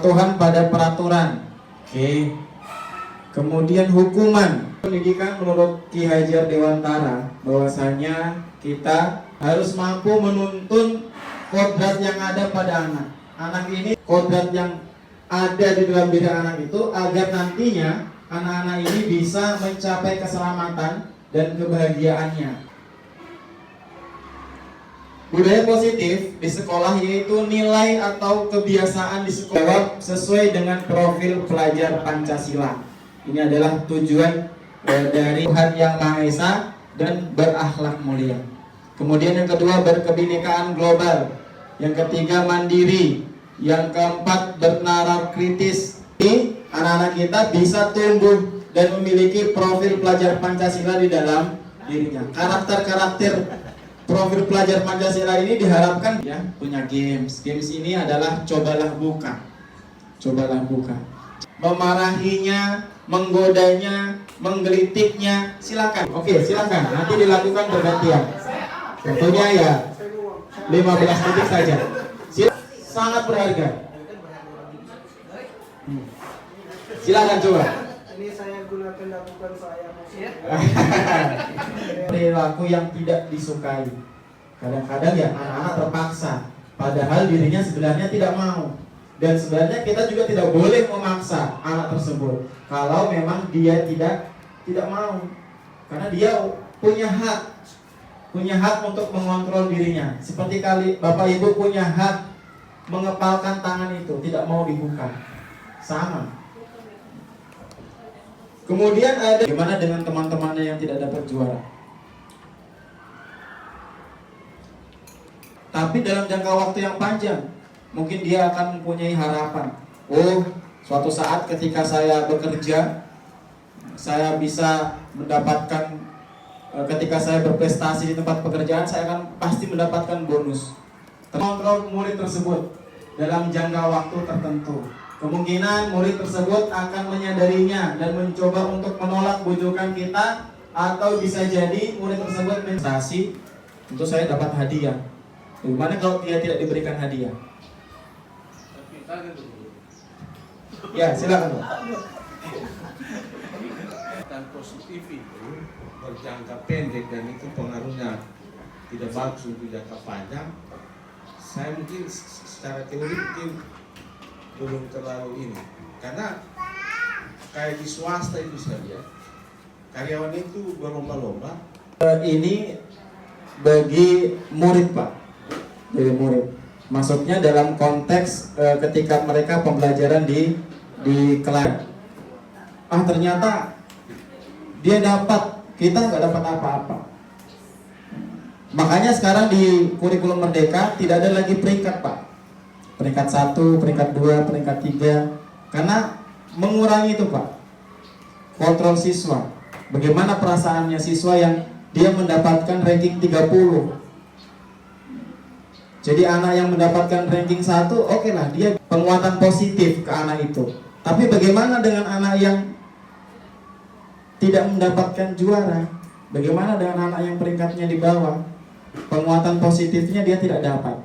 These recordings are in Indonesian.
kepatuhan pada peraturan. Oke. Kemudian hukuman. Pendidikan menurut Ki Hajar Dewantara bahwasanya kita harus mampu menuntun kodrat yang ada pada anak. Anak ini kodrat yang ada di dalam diri anak itu agar nantinya anak-anak ini bisa mencapai keselamatan dan kebahagiaannya. Budaya positif di sekolah yaitu nilai atau kebiasaan di sekolah sesuai dengan profil pelajar Pancasila. Ini adalah tujuan dari Tuhan Yang Maha Esa dan berakhlak mulia. Kemudian yang kedua, berkebinekaan global. Yang ketiga, mandiri. Yang keempat, bernalar kritis. Anak-anak kita bisa tumbuh dan memiliki profil pelajar Pancasila di dalam dirinya. Karakter-karakter profil pelajar Pancasila ini diharapkan ya punya games. Games ini adalah cobalah buka. Cobalah buka. Memarahinya, menggodanya, menggelitiknya, silakan. Oke, silakan. Nanti dilakukan bergantian. Tentunya ya 15 detik saja. Sangat berharga. Silakan coba. Ini saya gunakan lakukan saya maksudnya. Perilaku yang tidak disukai. Kadang-kadang ya anak-anak terpaksa, padahal dirinya sebenarnya tidak mau. Dan sebenarnya kita juga tidak boleh memaksa anak tersebut kalau memang dia tidak mau, karena dia punya hak untuk mengontrol dirinya. Seperti Bapak Ibu punya hak mengepalkan tangan itu, tidak mau dibuka, sama. Kemudian ada gimana dengan teman-temannya yang tidak dapat juara, tapi dalam jangka waktu yang panjang. Mungkin dia akan mempunyai harapan. Oh, suatu saat ketika saya bekerja, saya bisa mendapatkan, ketika saya berprestasi di tempat pekerjaan, saya akan pasti mendapatkan bonus. Kontrol murid tersebut dalam jangka waktu tertentu. Kemungkinan murid tersebut akan menyadarinya dan mencoba untuk menolak bujukan kita, atau bisa jadi murid tersebut prestasi, tentu saya dapat hadiah. Bagaimana kalau dia tidak diberikan hadiah? Ya, silakan. Dan positif itu berjangka pendek dan itu pengaruhnya tidak bagus untuk jangka panjang. Saya mungkin secara teori mungkin belum terlalu ini, karena kayak di swasta itu saja karyawan itu berlomba-lomba. Ini bagi murid, Pak, dari murid. Maksudnya dalam konteks ketika mereka pembelajaran di kelas. Ternyata dia dapat, kita nggak dapat apa-apa. Makanya sekarang di kurikulum Merdeka tidak ada lagi peringkat, Pak. Peringkat 1, peringkat 2, peringkat 3. Karena mengurangi itu, Pak. Kontrol siswa. Bagaimana perasaannya siswa yang dia mendapatkan ranking 30. Jadi anak yang mendapatkan ranking 1, oke lah, dia penguatan positif ke anak itu. Tapi bagaimana dengan anak yang tidak mendapatkan juara? Bagaimana dengan anak yang peringkatnya di bawah? Penguatan positifnya dia tidak dapat.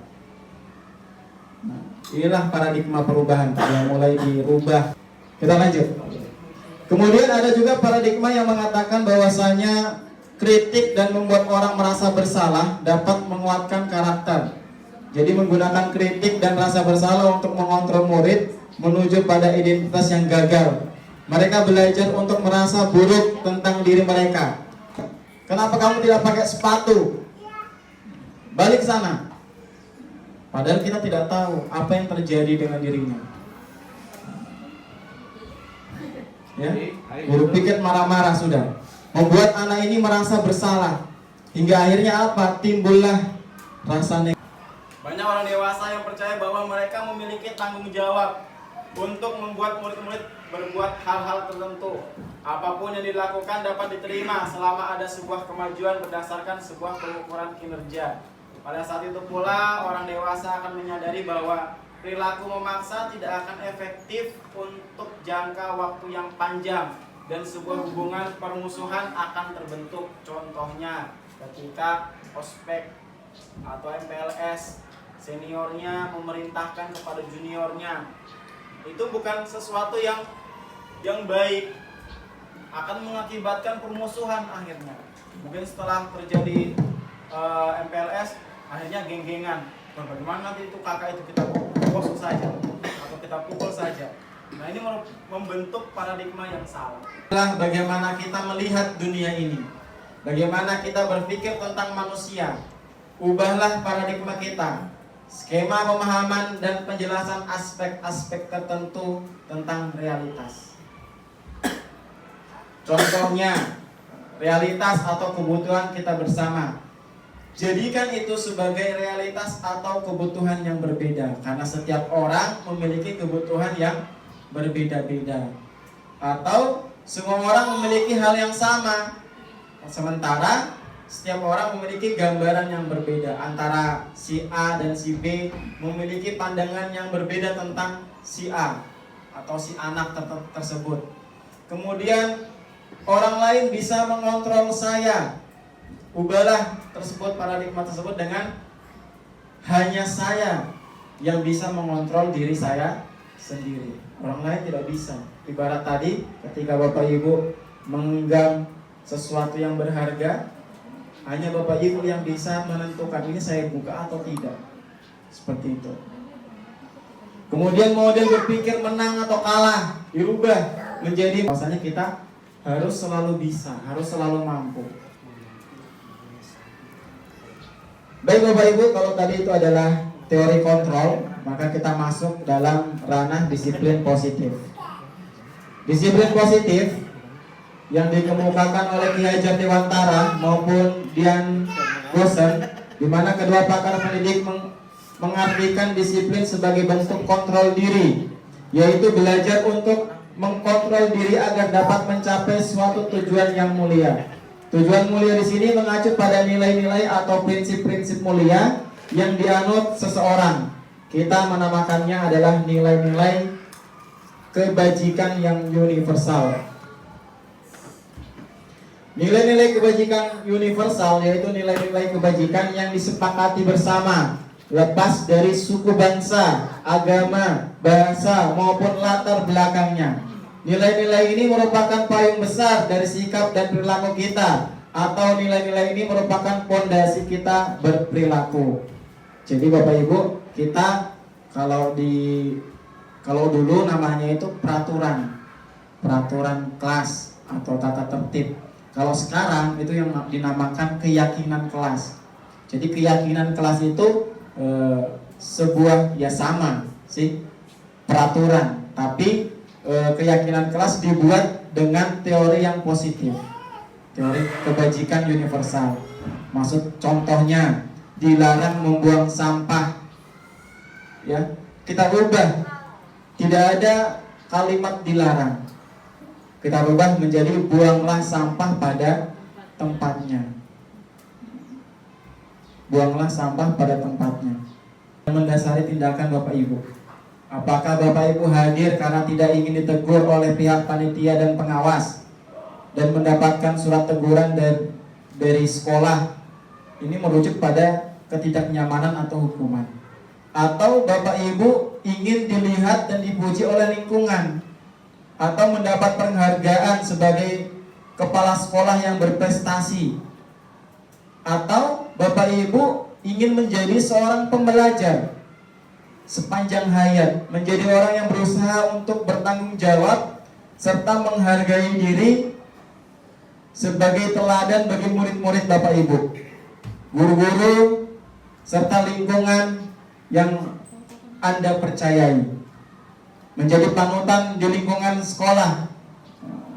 Nah, inilah paradigma perubahan yang mulai dirubah. Kita lanjut. Kemudian ada juga paradigma yang mengatakan bahwasanya kritik dan membuat orang merasa bersalah dapat menguatkan karakter. Jadi menggunakan kritik dan rasa bersalah untuk mengontrol murid menuju pada identitas yang gagal. Mereka belajar untuk merasa buruk tentang diri mereka. Kenapa kamu tidak pakai sepatu? Balik sana. Padahal kita tidak tahu apa yang terjadi dengan dirinya. Ya, guru piket marah-marah sudah. Membuat anak ini merasa bersalah. Hingga akhirnya apa? Timbullah rasa negatif. Banyak orang dewasa yang percaya bahwa mereka memiliki tanggung jawab untuk membuat murid-murid berbuat hal-hal tertentu. Apapun yang dilakukan dapat diterima selama ada sebuah kemajuan berdasarkan sebuah pengukuran kinerja. Pada saat itu pula orang dewasa akan menyadari bahwa perilaku memaksa tidak akan efektif untuk jangka waktu yang panjang dan sebuah hubungan permusuhan akan terbentuk. Contohnya ketika ospek atau MPLS, seniornya memerintahkan kepada juniornya itu bukan sesuatu yang baik, akan mengakibatkan permusuhan akhirnya. Mungkin setelah terjadi MPLS akhirnya geng-gengan. Bagaimana nanti itu kakak itu kita gosok saja atau kita pukul saja. Nah, ini membentuk paradigma yang salah. Bagaimana kita melihat dunia ini, bagaimana kita berpikir tentang manusia. Ubahlah paradigma kita, skema pemahaman dan penjelasan aspek-aspek tertentu tentang realitas. Contohnya, realitas atau kebutuhan kita bersama. Jadikan itu sebagai realitas atau kebutuhan yang berbeda, karena setiap orang memiliki kebutuhan yang berbeda-beda. Atau semua orang memiliki hal yang sama, sementara setiap orang memiliki gambaran yang berbeda. Antara si A dan si B memiliki pandangan yang berbeda tentang si A atau si anak tersebut. Kemudian orang lain bisa mengontrol saya. Ubahlah paradigma tersebut dengan hanya saya yang bisa mengontrol diri saya sendiri. Orang lain tidak bisa. Ibarat tadi ketika Bapak Ibu menggenggam sesuatu yang berharga, hanya Bapak Ibu yang bisa menentukan ini saya buka atau tidak. Seperti itu. Kemudian model berpikir menang atau kalah dirubah menjadi bahwasanya kita harus selalu bisa, harus selalu mampu. Baik Bapak Ibu, kalau tadi itu adalah teori kontrol, maka kita masuk dalam ranah disiplin positif. Disiplin positif yang dikemukakan oleh Ki Hajar Dewantara maupun Dian Goosen, di mana kedua pakar pendidik mengartikan disiplin sebagai bentuk kontrol diri, yaitu belajar untuk mengkontrol diri agar dapat mencapai suatu tujuan yang mulia. Tujuan mulia di sini mengacu pada nilai-nilai atau prinsip-prinsip mulia yang dianut seseorang. Kita menamakannya adalah nilai-nilai kebajikan yang universal. Nilai-nilai kebajikan universal yaitu nilai-nilai kebajikan yang disepakati bersama, lepas dari suku bangsa, agama, bahasa maupun latar belakangnya. Nilai-nilai ini merupakan payung besar dari sikap dan perilaku kita, atau nilai-nilai ini merupakan fondasi kita berperilaku. Jadi Bapak Ibu, kita kalau dulu namanya itu peraturan kelas atau tata tertib. Kalau sekarang itu yang dinamakan keyakinan kelas. Jadi keyakinan kelas itu sebuah ya sama sih peraturan, tapi keyakinan kelas dibuat dengan teori yang positif, teori kebajikan universal. Maksud contohnya dilarang membuang sampah, ya kita ubah, tidak ada kalimat dilarang, kita ubah menjadi buanglah sampah pada tempatnya. Buanglah sampah pada tempatnya. Mendasari tindakan Bapak Ibu. Apakah Bapak Ibu hadir karena tidak ingin ditegur oleh pihak panitia dan pengawas dan mendapatkan surat teguran dari sekolah? Ini merujuk pada ketidaknyamanan atau hukuman. Atau Bapak Ibu ingin dilihat dan dipuji oleh lingkungan, atau mendapat penghargaan sebagai kepala sekolah yang berprestasi, atau Bapak Ibu ingin menjadi seorang pembelajar sepanjang hayat, menjadi orang yang berusaha untuk bertanggung jawab serta menghargai diri sebagai teladan bagi murid-murid Bapak Ibu, guru-guru serta lingkungan yang Anda percayai, menjadi panutan di lingkungan sekolah,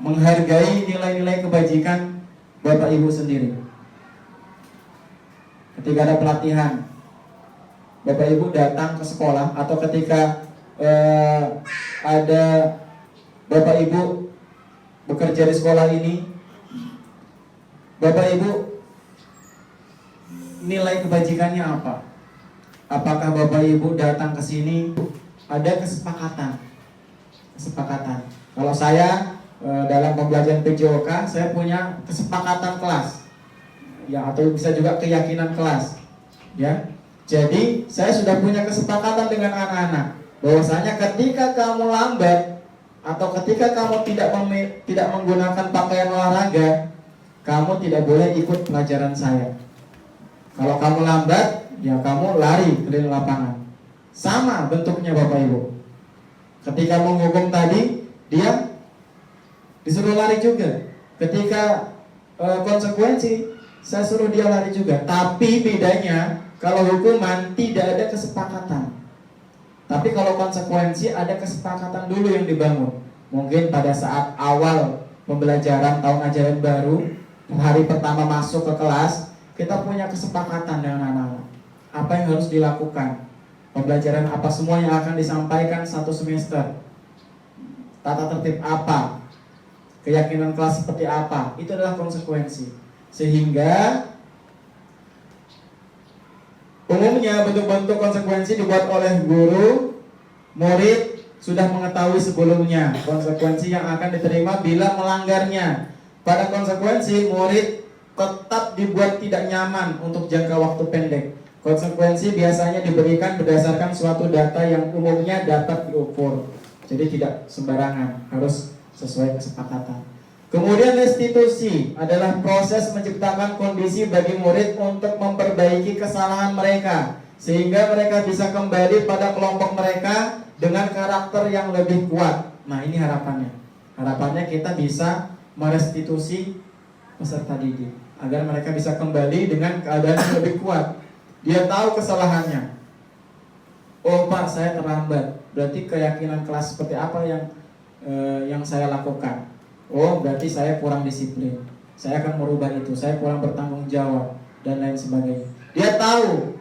menghargai nilai-nilai kebajikan Bapak Ibu sendiri. Ketika ada pelatihan, Bapak Ibu datang ke sekolah, atau ketika ada Bapak Ibu bekerja di sekolah ini, Bapak Ibu nilai kebajikannya apa? Apakah Bapak Ibu datang ke sini ada kesepakatan? Kalau saya dalam pembelajaran PJOK, saya punya kesepakatan kelas, ya, atau bisa juga keyakinan kelas, ya. Jadi saya sudah punya kesepakatan dengan anak-anak bahwasanya ketika kamu lambat atau ketika kamu tidak menggunakan pakaian olahraga, kamu tidak boleh ikut pelajaran saya. Kalau kamu lambat, ya kamu lari keliling lapangan. Sama bentuknya Bapak Ibu. Ketika menghukum tadi, dia disuruh lari juga. Ketika konsekuensi, saya suruh dia lari juga. Tapi bedanya, kalau hukuman tidak ada kesepakatan. Tapi kalau konsekuensi ada kesepakatan dulu yang dibangun. Mungkin pada saat awal pembelajaran tahun ajaran baru, hari pertama masuk ke kelas, kita punya kesepakatan dengan anak-anak. Apa yang harus dilakukan? Pembelajaran apa semua yang akan disampaikan satu semester? Tata tertib apa? Keyakinan kelas seperti apa? Itu adalah konsekuensi. Sehingga umumnya bentuk-bentuk konsekuensi dibuat oleh guru, murid sudah mengetahui sebelumnya konsekuensi yang akan diterima bila melanggarnya. Pada konsekuensi, murid tetap dibuat tidak nyaman untuk jangka waktu pendek. Konsekuensi biasanya diberikan berdasarkan suatu data yang umumnya dapat diukur. Jadi tidak sembarangan, harus sesuai kesepakatan. Kemudian restitusi adalah proses menciptakan kondisi bagi murid untuk memperbaiki kesalahan mereka sehingga mereka bisa kembali pada kelompok mereka dengan karakter yang lebih kuat. Nah, ini harapannya. Harapannya kita bisa merestitusi peserta didik agar mereka bisa kembali dengan keadaan yang lebih kuat. Dia tahu kesalahannya. Oh Pak, saya terlambat. Berarti keyakinan kelas seperti apa yang saya lakukan? Oh, berarti saya kurang disiplin. Saya akan merubah itu. Saya kurang bertanggung jawab dan lain sebagainya. Dia tahu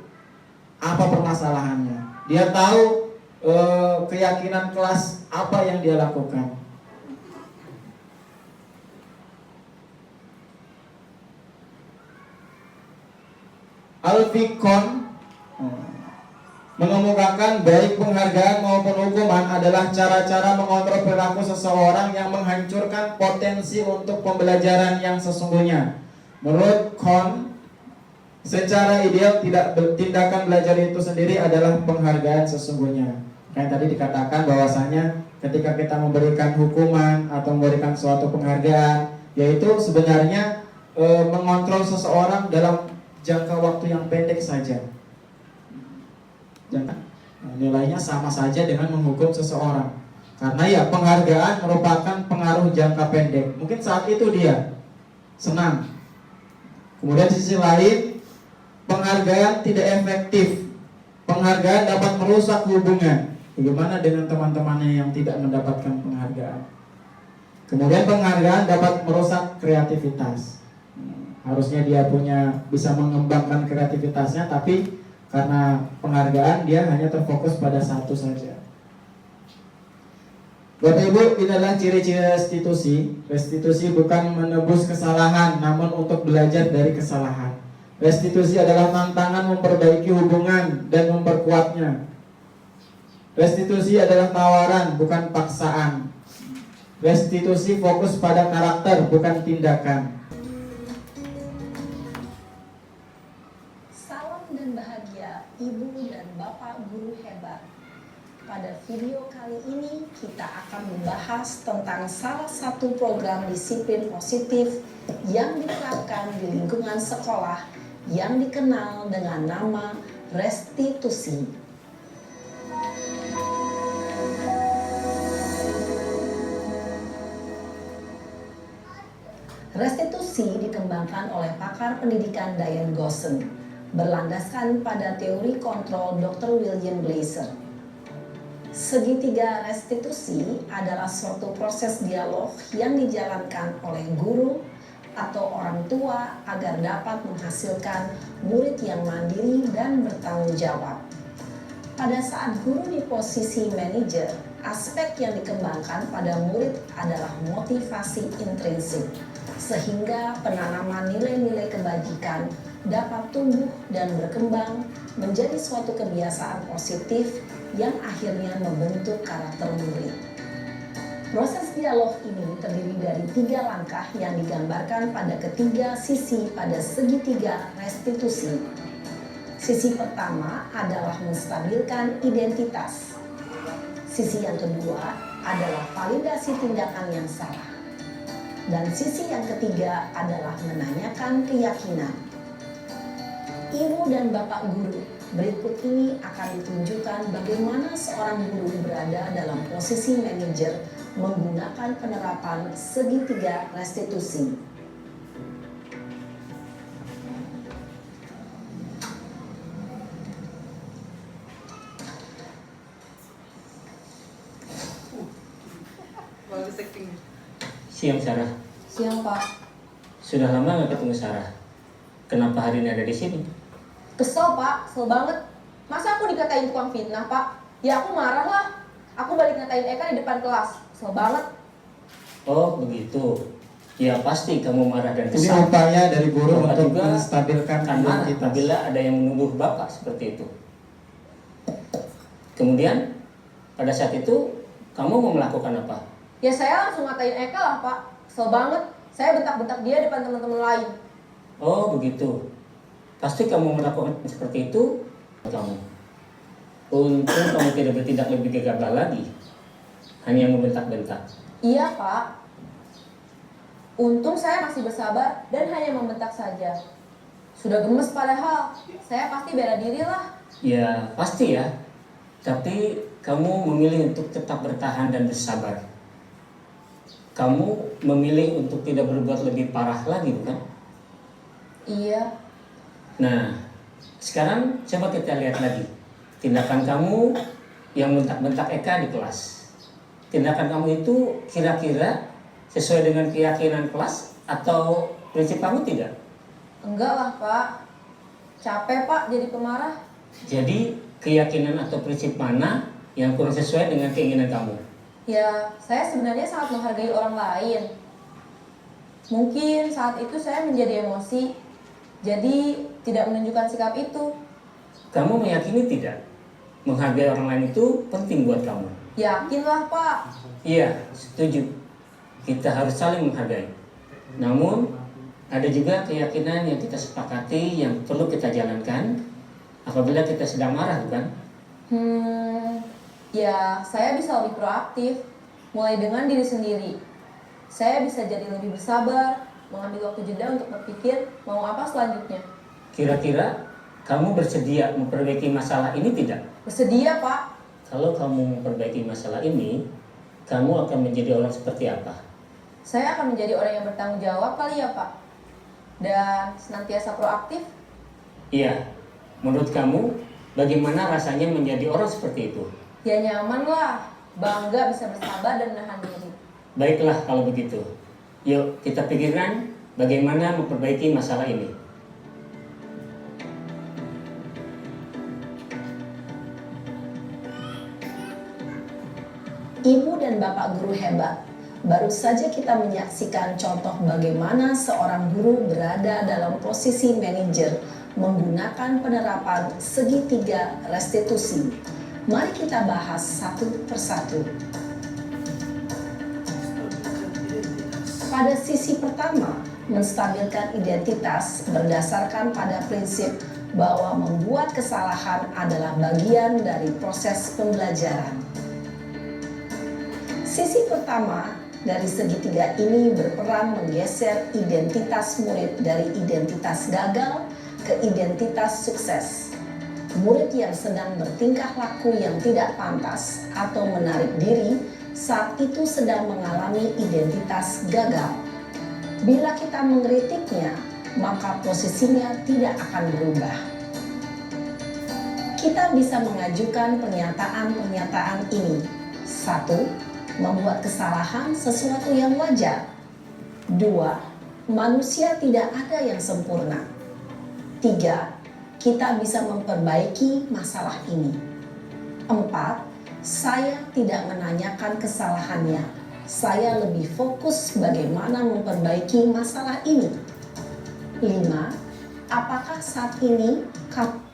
apa permasalahannya. Dia tahu keyakinan kelas apa yang dia lakukan. Al-Fikon mengemukakan baik penghargaan maupun hukuman adalah cara-cara mengontrol perilaku seseorang yang menghancurkan potensi untuk pembelajaran yang sesungguhnya. Menurut Kohn, secara ideal tindakan belajar itu sendiri adalah penghargaan sesungguhnya. Kayak tadi dikatakan bahwasanya ketika kita memberikan hukuman atau memberikan suatu penghargaan, yaitu sebenarnya mengontrol seseorang dalam jangka waktu yang pendek saja. Nilainya sama saja dengan menghukum seseorang. Karena ya penghargaan merupakan pengaruh jangka pendek. Mungkin saat itu dia senang. Kemudian di sisi lain, penghargaan tidak efektif. Penghargaan dapat merusak hubungan. Bagaimana dengan teman-temannya yang tidak mendapatkan penghargaan? Kemudian penghargaan dapat merusak kreativitas. Harusnya dia bisa mengembangkan kreativitasnya, tapi karena penghargaan dia hanya terfokus pada satu saja. Bapak Ibu, ini adalah ciri-ciri restitusi. Restitusi bukan menebus kesalahan, namun untuk belajar dari kesalahan. Restitusi adalah tantangan memperbaiki hubungan dan memperkuatnya. Restitusi adalah tawaran, bukan paksaan. Restitusi fokus pada karakter, bukan tindakan. Dan bahagia Ibu dan Bapak guru hebat. Pada video kali ini kita akan membahas tentang salah satu program disiplin positif yang diterapkan di lingkungan sekolah yang dikenal dengan nama restitusi. Restitusi dikembangkan oleh pakar pendidikan Diane Gosson, berlandaskan pada teori kontrol Dr. William Glasser. Segitiga restitusi adalah suatu proses dialog yang dijalankan oleh guru atau orang tua agar dapat menghasilkan murid yang mandiri dan bertanggung jawab. Pada saat guru di posisi manajer, aspek yang dikembangkan pada murid adalah motivasi intrinsik, sehingga penanaman nilai-nilai kebajikan dapat tumbuh dan berkembang menjadi suatu kebiasaan positif yang akhirnya membentuk karakter murid. Proses dialog ini terdiri dari 3 langkah yang digambarkan pada ketiga sisi pada segitiga restitusi. Sisi pertama adalah menstabilkan identitas. Sisi yang kedua adalah validasi tindakan yang salah. Dan sisi yang ketiga adalah menanyakan keyakinan. Ibu dan Bapak guru, berikut ini akan ditunjukkan bagaimana seorang guru berada dalam posisi manajer menggunakan penerapan segitiga restitusi. Bagus acting. Siang Sarah, Siang Pak. sudah lama nggak ketemu Sarah. Kenapa hari ini ada di sini? Kesel Pak, kesel banget. Masa aku dikatain tukang fitnah Pak? Ya aku marah lah. Aku balik ngatain Eka di depan kelas. Kesel banget. Oh begitu. Ya pasti kamu marah dan Ini kesal. upaya dari guru Bapak untuk juga menstabilkan akan marah identitas. apabila ada yang menuduh Bapak seperti itu. Kemudian pada saat itu kamu mau melakukan apa? Ya saya langsung ngatain Eka lah Pak. Kesel banget. Saya bentak-bentak dia depan teman-teman lain. Oh begitu. Pasti kamu melakukan seperti itu kamu. Untung kamu tidak bertindak lebih gegabah lagi. Hanya membentak-bentak. Iya Pak. Untung saya masih bersabar dan hanya membentak saja. Sudah gemes padahal. Saya pasti bela diri lah. Ya pasti ya. Tapi kamu memilih untuk tetap bertahan dan bersabar. Kamu memilih untuk tidak berbuat lebih parah lagi, bukan? Iya. Nah, sekarang coba kita lihat lagi. Tindakan kamu yang bentak-bentak Eka di kelas. Tindakan kamu itu kira-kira sesuai dengan keyakinan kelas atau prinsip kamu tidak? Enggak lah Pak. Capek Pak jadi pemarah. Jadi, keyakinan atau prinsip mana yang kurang sesuai dengan keinginan kamu? Ya, saya sebenarnya sangat menghargai orang lain. Mungkin saat itu saya menjadi emosi, jadi tidak menunjukkan sikap itu. Kamu meyakini tidak? Menghargai orang lain itu penting buat kamu. Yakinlah Pak. Iya, setuju. Kita harus saling menghargai. Namun, ada juga keyakinan yang kita sepakati yang perlu kita jalankan apabila kita sedang marah, bukan? Ya saya bisa lebih proaktif, mulai dengan diri sendiri. Saya bisa jadi lebih bersabar, mengambil waktu jeda untuk berpikir mau apa selanjutnya. Kira-kira kamu bersedia memperbaiki masalah ini tidak? Bersedia Pak. Kalau kamu memperbaiki masalah ini, kamu akan menjadi orang seperti apa? Saya akan menjadi orang yang bertanggung jawab kali ya Pak. Dan senantiasa proaktif. Iya, menurut kamu bagaimana rasanya menjadi orang seperti itu? Ya nyaman lah, bangga bisa bersabar dan menahan diri. Baiklah kalau begitu. Yuk kita pikirkan bagaimana memperbaiki masalah ini. Ibu dan Bapak guru hebat. Baru saja kita menyaksikan contoh bagaimana seorang guru berada dalam posisi manajer menggunakan penerapan segitiga restitusi. Mari kita bahas satu persatu. Pada sisi pertama, menstabilkan identitas berdasarkan pada prinsip bahwa membuat kesalahan adalah bagian dari proses pembelajaran. Sisi pertama dari segitiga ini berperan menggeser identitas murid dari identitas gagal ke identitas sukses. Murid yang sedang bertingkah laku yang tidak pantas atau menarik diri saat itu sedang mengalami identitas gagal. Bila kita mengkritiknya, maka posisinya tidak akan berubah. Kita bisa mengajukan pernyataan-pernyataan ini. 1. Membuat kesalahan sesuatu yang wajar. 2. Manusia tidak ada yang sempurna. 3. Kita bisa memperbaiki masalah ini. 4. Saya tidak menanyakan kesalahannya. Saya lebih fokus bagaimana memperbaiki masalah ini. 5. Apakah saat ini kamu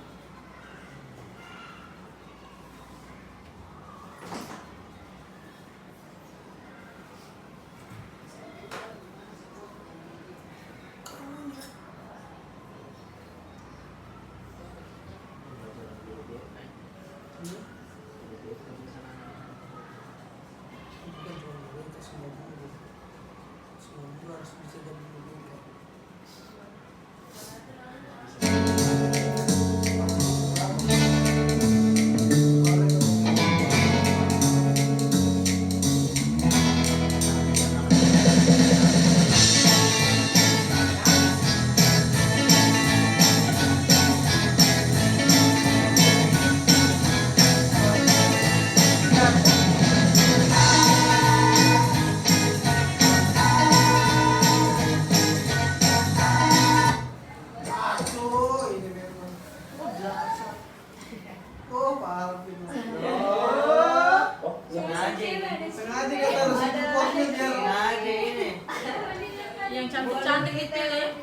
cantik-cantik itu ya.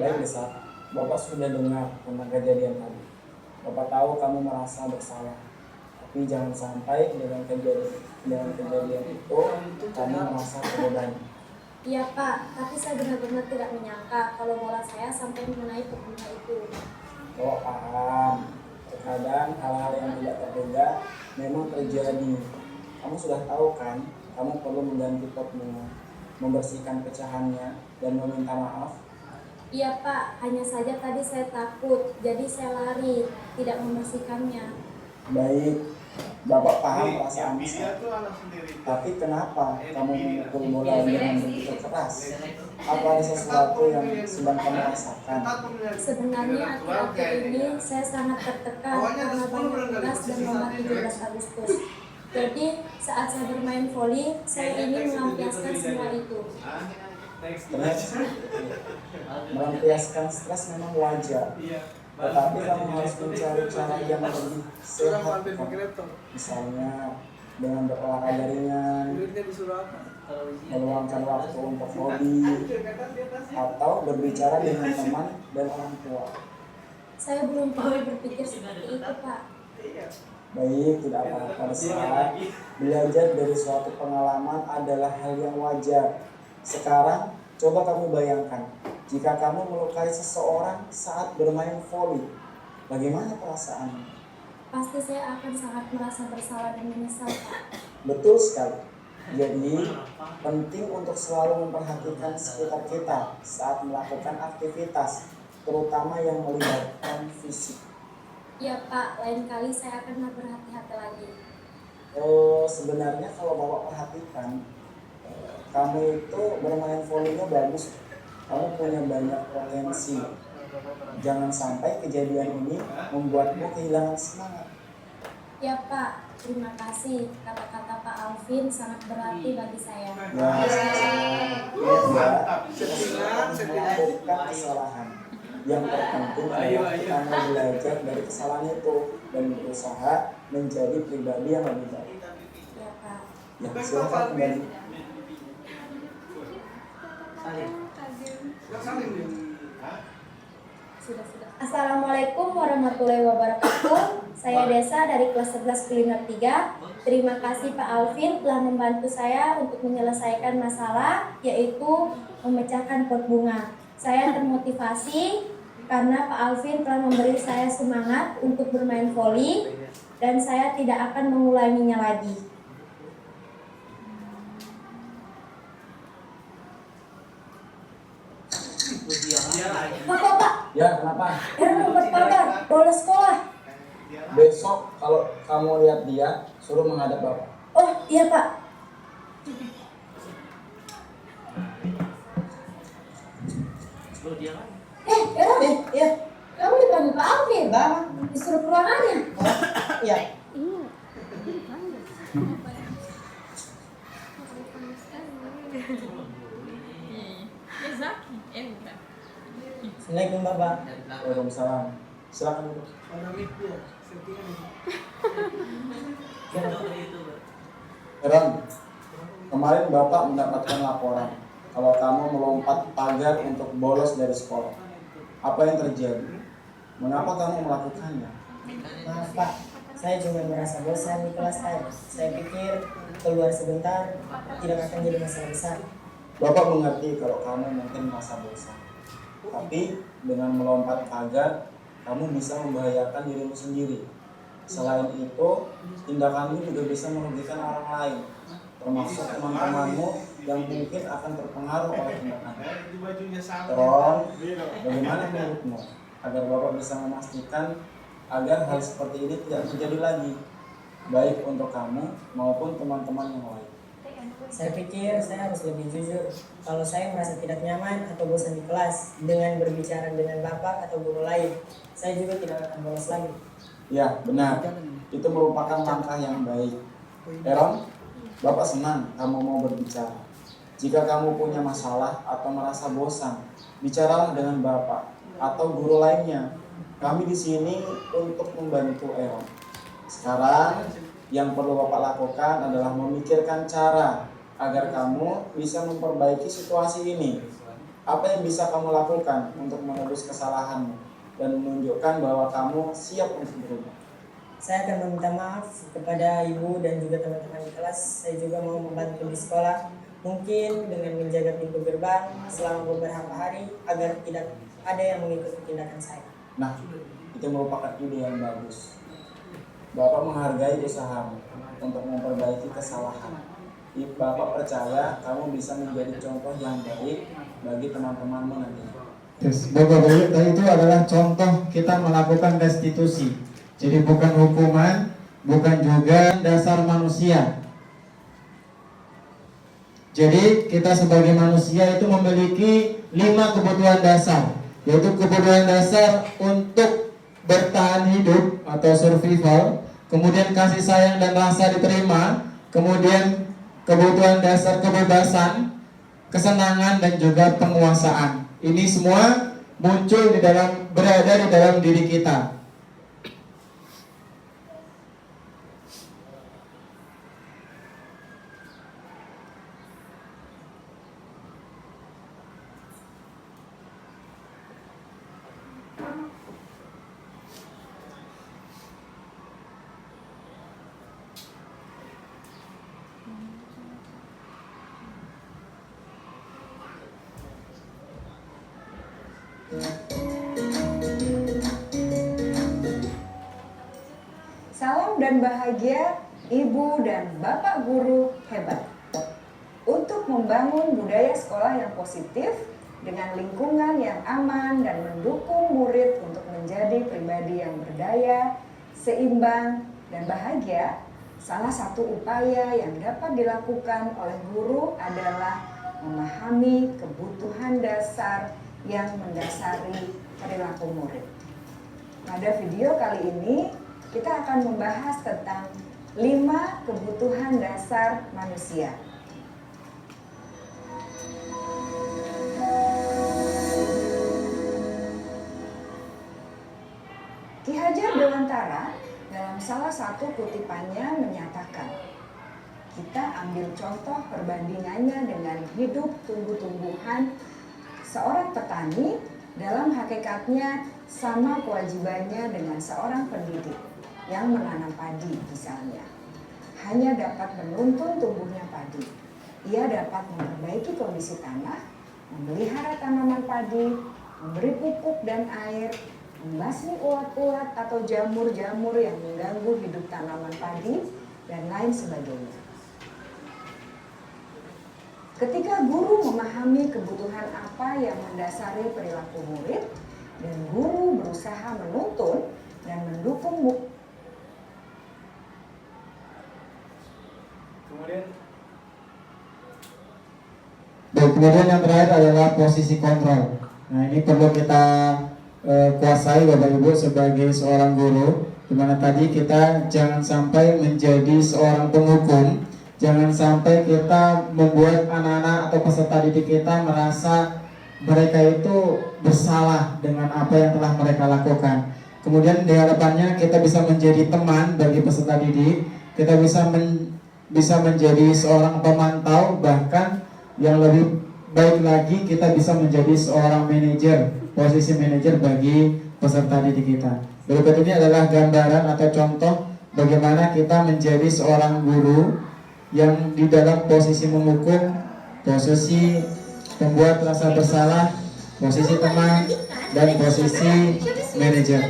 Baik Desa, Bapak sudah dengar tentang kejadian tadi. Bapak tahu kamu merasa bersalah, tapi jangan sampai dengan kejadian itu kamu merasa terbebani. Iya Pak, tapi saya benar-benar tidak menyangka kalau moral saya sampai mengenai pembunuh itu. Oh paham, terkadang hal-hal yang tidak terduga memang terjadi. Kamu sudah tahu kan, kamu perlu mengganti potmu, membersihkan pecahannya, dan meminta maaf. Iya Pak, hanya saja tadi saya takut, jadi saya lari, tidak membersihkannya. Baik, Bapak paham perasaan saya. Tapi kenapa kamu memukul bola dengan begitu keras? Apa ada sesuatu yang sedang kamu rasakan? Sebenarnya akhir-akhir ini saya sangat tertekan karena banyak tugas dan lomba 17 Agustus. Jadi saat saya bermain voli, saya ingin melampiaskan semua itu. Melampiaskan stres memang wajar, tetapi kamu harus mencari cara yang lebih sehat. Misalnya dengan berolahraga ringan, meluangkan waktu untuk hobi, atau berbicara dengan teman dan orang tua. Saya belum pernah berpikir seperti itu Pak. Baik, tidak apa-apa. Belajar dari suatu pengalaman adalah hal yang wajar. Sekarang, coba kamu bayangkan, jika kamu melukai seseorang saat bermain voli, bagaimana perasaanmu? Pasti saya akan sangat merasa bersalah dan menyesal Pak. Betul sekali. Jadi, penting untuk selalu memperhatikan sekitar kita saat melakukan aktivitas, terutama yang melibatkan fisik. Ya Pak, lain kali saya akan berhati-hati lagi. Sebenarnya kalau Bapak perhatikan, kamu itu bermain volinya bagus. Kamu punya banyak potensi. Jangan sampai kejadian ini membuatmu kehilangan semangat. Ya Pak, terima kasih. Kata-kata Pak Alvin sangat berarti bagi saya. Bukan kesalahan. Yang terpenting adalah kamu belajar dari kesalahan itu dan berusaha menjadi pribadi yang lebih baik. Ya Pak. Ya, silakan kembali. Assalamualaikum warahmatullahi wabarakatuh. Saya Desa dari kelas 11 kuliner 3. Terima kasih Pak Alvin telah membantu saya untuk menyelesaikan masalah, yaitu memecahkan pot bunga. Saya termotivasi karena Pak Alvin telah memberi saya semangat untuk bermain voli dan saya tidak akan mengulanginya lagi. Pak. Ya, kenapa? Dapat kabar, bolos sekolah. Besok kalau kamu lihat dia, suruh menghadap Bapak. Oh, iya Pak. Ya. Kamu dipanggil Pak Alvin? Disuruh ke ruangannya? Iya. Assalamualaikum Bapak. Waalaikumsalam. Silakan duduk. Heran, kemarin Bapak mendapatkan laporan kalau kamu melompat pagar untuk bolos dari sekolah. Apa yang terjadi? Mengapa kamu melakukannya? Maaf Pak, saya cuma merasa bosan di kelas tadi. Saya pikir keluar sebentar tidak akan jadi masalah besar. Bapak mengerti kalau kamu mungkin merasa bosan. Tapi dengan melompat pagar, kamu bisa membahayakan dirimu sendiri. Selain itu, tindakanmu juga bisa merugikan orang lain, termasuk teman-temanmu yang mungkin akan terpengaruh oleh tindakanmu. Ron, bagaimana menurutmu agar Bapak bisa memastikan agar hal seperti ini tidak terjadi lagi, baik untuk kamu maupun teman-teman yang lain? Saya pikir saya harus lebih jujur. Kalau saya merasa tidak nyaman atau bosan di kelas dengan berbicara dengan Bapak atau guru lain, saya juga tidak akan bolos lagi. Ya, benar. Itu merupakan langkah yang baik. Aaron, Bapak senang kamu mau berbicara. Jika kamu punya masalah atau merasa bosan, bicaralah dengan Bapak atau guru lainnya. Kami di sini untuk membantu Aaron. Sekarang, yang perlu Bapak lakukan adalah memikirkan cara agar kamu bisa memperbaiki situasi ini. Apa yang bisa kamu lakukan untuk menebus kesalahanmu dan menunjukkan bahwa kamu siap untuk berubah? Saya akan meminta maaf kepada ibu dan juga teman-teman di kelas. Saya juga mau membantu di sekolah, mungkin dengan menjaga pintu gerbang selama beberapa hari agar tidak ada yang mengikuti tindakan saya. Nah, itu merupakan ide yang bagus. Bapak menghargai usahamu untuk memperbaiki kesalahan. Bapak percaya kamu bisa menjadi contoh yang baik bagi teman-temanmu nanti. Terus Bapak-Ibu, itu adalah contoh kita melakukan restitusi. Jadi bukan hukuman, bukan juga dasar manusia. Jadi kita sebagai manusia itu memiliki 5 kebutuhan dasar, yaitu kebutuhan dasar untuk bertahan hidup atau survival, kemudian kasih sayang dan rasa diterima, kemudian kebutuhan dasar kebebasan, kesenangan dan juga penguasaan. Ini semua muncul berada di dalam diri kita. Salam dan bahagia Ibu dan Bapak Guru hebat. Untuk membangun budaya sekolah yang positif dengan lingkungan yang aman dan mendukung murid untuk menjadi pribadi yang berdaya, seimbang, dan bahagia, salah satu upaya yang dapat dilakukan oleh guru adalah memahami kebutuhan dasar yang mendasari perilaku murid. Pada video kali ini, kita akan membahas tentang 5 kebutuhan dasar manusia. Ki Hajar Dewantara dalam salah satu kutipannya menyatakan, kita ambil contoh perbandingannya dengan hidup tumbuh-tumbuhan. Seorang petani dalam hakikatnya sama kewajibannya dengan seorang pendidik yang menanam padi misalnya. Hanya dapat menuntun tumbuhnya padi. Ia dapat memperbaiki kondisi tanah, memelihara tanaman padi, memberi pupuk dan air, membasmi ulat-ulat atau jamur-jamur yang mengganggu hidup tanaman padi, dan lain sebagainya. Ketika guru memahami kebutuhan apa yang mendasari perilaku murid, dan guru berusaha menuntun dan mendukung kemudian yang terakhir adalah posisi kontrol. Nah, ini perlu kita kuasai Bapak Ibu sebagai seorang guru, di mana tadi kita jangan sampai menjadi seorang penghukum. Jangan sampai kita membuat anak-anak atau peserta didik kita merasa mereka itu bersalah dengan apa yang telah mereka lakukan. Kemudian di hadapannya kita bisa menjadi teman bagi peserta didik, kita bisa menjadi seorang pemantau, bahkan yang lebih baik lagi kita bisa menjadi seorang manajer, posisi manajer bagi peserta didik kita. Berikut ini adalah gambaran atau contoh bagaimana kita menjadi seorang guru yang di dalam posisi menghukum, posisi pembuat rasa bersalah, posisi teman, dan posisi manajer.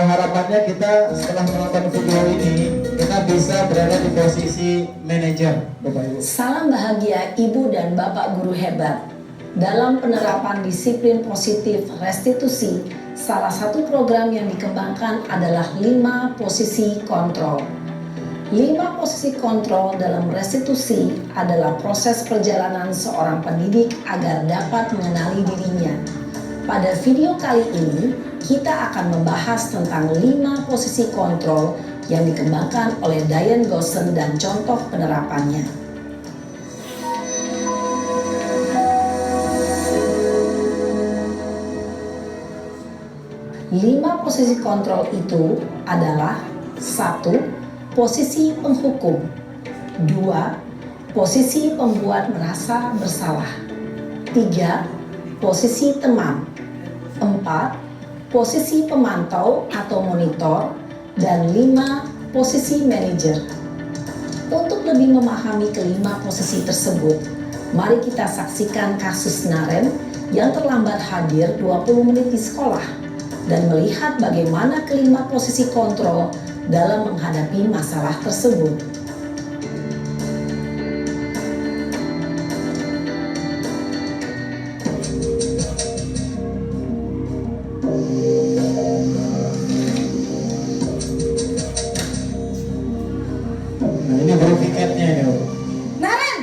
Harapannya kita setelah menonton video ini, kita bisa berada di posisi manajer, Bapak Ibu. Salam bahagia Ibu dan Bapak Guru hebat. Dalam penerapan disiplin positif restitusi, salah satu program yang dikembangkan adalah 5 posisi kontrol. 5 posisi kontrol dalam restitusi adalah proses perjalanan seorang pendidik agar dapat mengenali dirinya. Pada video kali ini, kita akan membahas tentang 5 posisi kontrol yang dikembangkan oleh Diane Gosson dan contoh penerapannya. 5 posisi kontrol itu adalah 1. Posisi penghukum. 2. Posisi pembuat merasa bersalah. 3. Posisi teman. 4. Posisi pemantau atau monitor. Dan 5. Posisi manajer. Untuk lebih memahami kelima posisi tersebut, mari kita saksikan kasus Naren yang terlambat hadir 20 menit di sekolah dan melihat bagaimana kelima posisi kontrol dalam menghadapi masalah tersebut. Nah, ini baru tiketnya ya. Naren!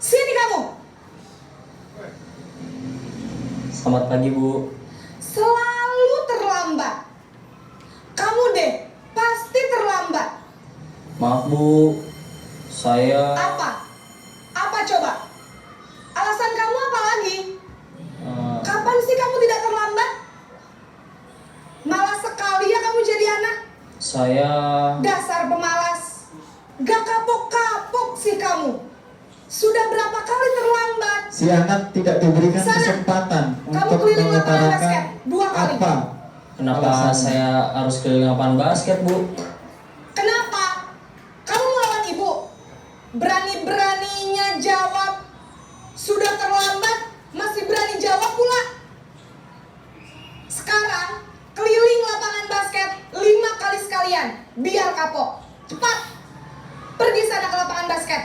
Sini kamu! Selamat pagi, Bu. Selalu terlambat. Kamu deh, pasti terlambat. Maaf, Bu. Saya Apa? Apa coba? Alasan kamu apa lagi? Kapan sih kamu tidak terlambat? Malas sekali ya kamu jadi anak. saya Dasar pemalas. Gak kapok-kapok sih kamu. Sudah berapa kali terlambat? Si anak tidak diberikan Sana. kesempatan Kamu untuk keliling lapangan basket mengutarakan 2 kali. apa kenapa alasannya. saya harus keliling lapangan basket, Bu? Kenapa? Kamu melawan ibu? Berani-beraninya jawab. Sudah terlambat, masih berani jawab pula. Sekarang, keliling lapangan basket 5 kali sekalian. Biar kapok. Cepat. Pergi sana ke lapangan basket.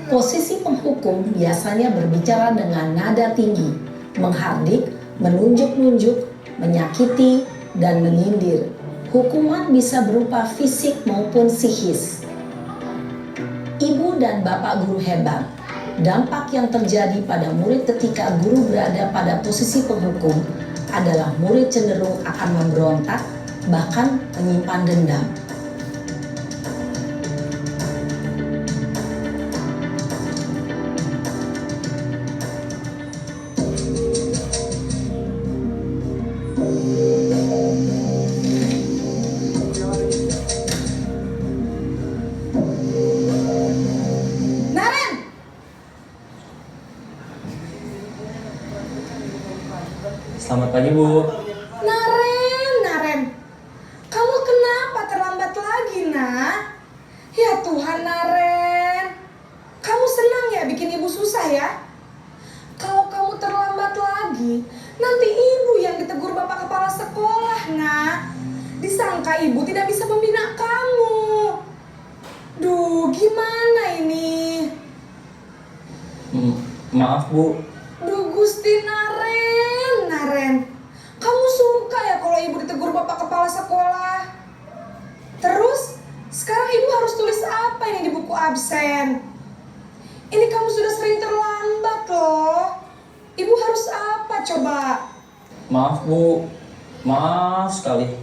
Posisi penghukum biasanya berbicara dengan nada tinggi, menghardik, menunjuk-nunjuk, menyakiti, dan menyindir. Hukuman bisa berupa fisik maupun psikis. Ibu dan bapak guru hebat. Dampak yang terjadi pada murid ketika guru berada pada posisi penghukum adalah murid cenderung akan memberontak, bahkan menyimpan dendam. Naren! Selamat pagi, Bu. Naren. Kamu kenapa terlambat lagi, nak? Ya Tuhan, Naren. Kamu senang ya bikin ibu susah ya? Kalau kamu terlambat lagi, nanti ibu yang ditegur bapak kepala sekolah, nak. Disangka ibu tidak bisa membina kamu. Duh, gimana ini? Maaf, Bu. Duh, Gusti Naren. Kamu suka ya kalau ibu ditegur bapak kepala sekolah? Terus, sekarang ibu harus tulis apa ini di buku absen? Ini kamu sudah sering terlambat loh. Ibu harus apa coba? Maaf, Bu. Maaf sekali.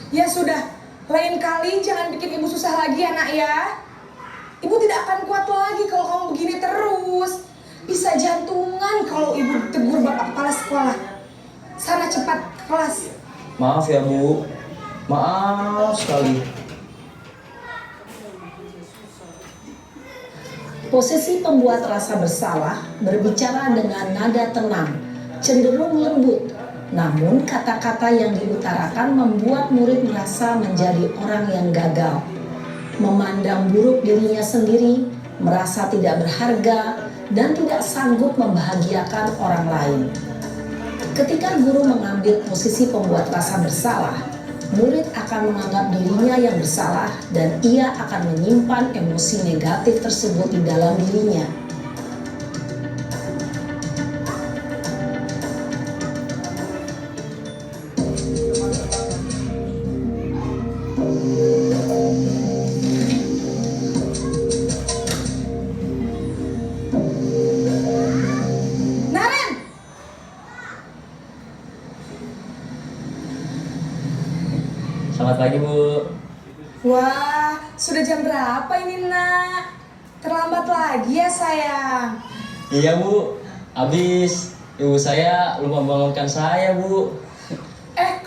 Ya sudah, lain kali jangan bikin ibu susah lagi ya nak ya. Ibu tidak akan kuat lagi kalau kamu begini terus. Bisa jantungan kalau ibu tegur bapak kepala sekolah. Sana cepat ke kelas. Maaf ya, Bu. Maaf sekali. Posisi pembuat rasa bersalah berbicara dengan nada tenang, cenderung lembut. Namun kata-kata yang diutarakan membuat murid merasa menjadi orang yang gagal, memandang buruk dirinya sendiri, merasa tidak berharga, dan tidak sanggup membahagiakan orang lain. Ketika guru mengambil posisi pembuat rasa bersalah, murid akan menganggap dirinya yang bersalah dan ia akan menyimpan emosi negatif tersebut di dalam dirinya. Naren! Selamat pagi, Bu. Wah, sudah jam berapa ini nak? Terlambat lagi ya sayang. Iya, Bu. Habis ibu saya lupa bangunkan saya, Bu.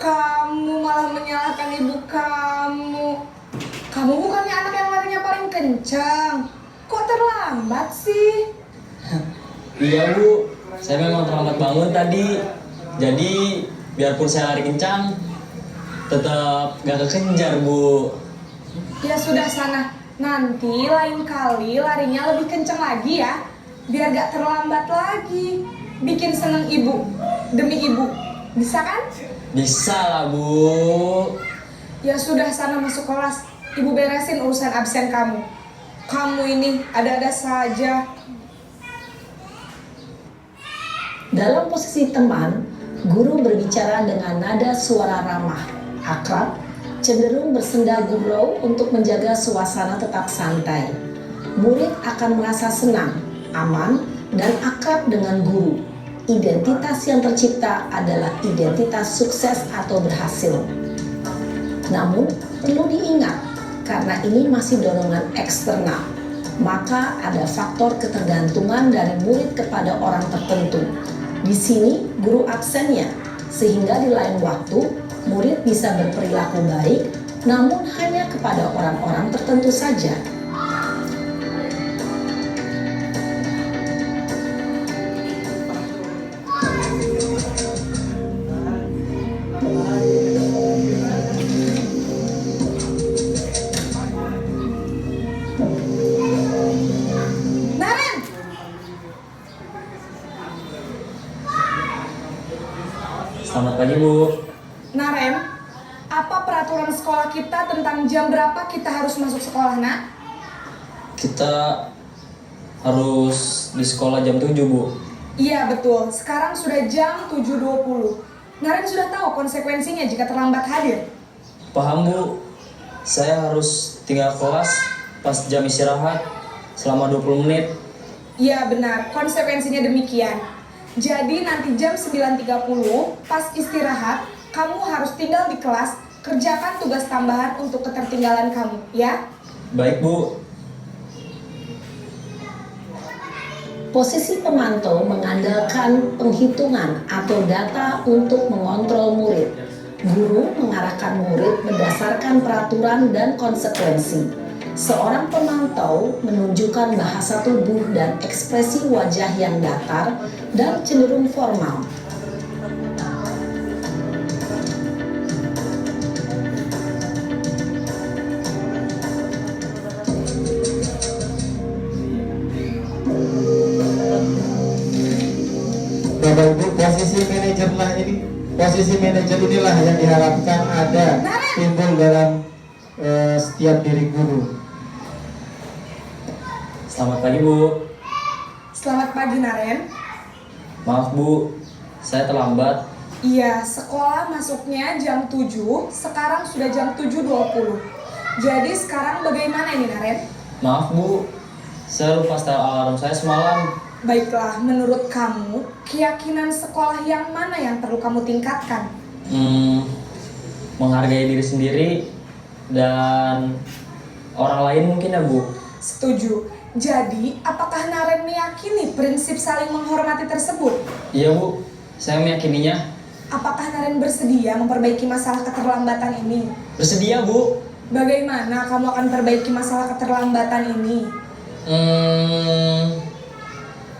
Kamu malah menyalahkan ibu kamu. Kamu bukannya anak yang larinya paling kencang. Kok terlambat sih? Iya Bu, saya memang terlambat bangun tadi. Jadi biarpun saya lari kencang, tetap gak kekejar Bu. Ya sudah sana. Nanti lain kali larinya lebih kencang lagi ya. Biar gak terlambat lagi. Bikin seneng ibu. Demi ibu. Bisa kan? Bisa lah Bu. Ya sudah sana masuk kelas. Ibu beresin urusan absen kamu. Kamu ini ada-ada saja. Dalam posisi teman, guru berbicara dengan nada suara ramah, akrab, cenderung bersenda gurau untuk menjaga suasana tetap santai. Murid akan merasa senang, aman, dan akrab dengan guru. Identitas yang tercipta adalah identitas sukses atau berhasil. Namun, perlu diingat, karena ini masih dorongan eksternal, maka ada faktor ketergantungan dari murid kepada orang tertentu. Di sini guru absennya, sehingga di lain waktu murid bisa berperilaku baik, namun hanya kepada orang-orang tertentu saja. Selamat pagi Bu. Naren, apa peraturan sekolah kita tentang jam berapa kita harus masuk sekolah, nak? Kita harus di sekolah jam 7 Bu. Iya betul, sekarang sudah jam 7.20. Naren sudah tahu konsekuensinya jika terlambat hadir. Paham Bu. Saya harus tinggal kelas pas jam istirahat selama 20 menit. Iya benar, konsekuensinya demikian. Jadi nanti jam 9.30 pas istirahat, kamu harus tinggal di kelas, kerjakan tugas tambahan untuk ketertinggalan kamu, ya? Baik Bu. Posisi pemantau mengandalkan penghitungan atau data untuk mengontrol murid. Guru mengarahkan murid berdasarkan peraturan dan konsekuensi. Seorang pemantau menunjukkan bahasa tubuh dan ekspresi wajah yang datar dan cenderung formal. Bapak Ibu, posisi manajer inilah yang diharapkan ada timbul dalam setiap diri guru. Selamat pagi Bu. Selamat pagi Naren. Maaf Bu, saya terlambat. Iya, sekolah masuknya jam 7, sekarang sudah jam 7.20. Jadi sekarang bagaimana ini Naren? Maaf Bu, saya lupa setel alarm saya semalam. Baiklah, menurut kamu, keyakinan sekolah yang mana yang perlu kamu tingkatkan? Menghargai diri sendiri dan orang lain mungkin ya Bu. Setuju. Jadi, apakah Naren meyakini prinsip saling menghormati tersebut? Iya Bu, saya meyakininya. Apakah Naren bersedia memperbaiki masalah keterlambatan ini? Bersedia Bu. Bagaimana kamu akan perbaiki masalah keterlambatan ini?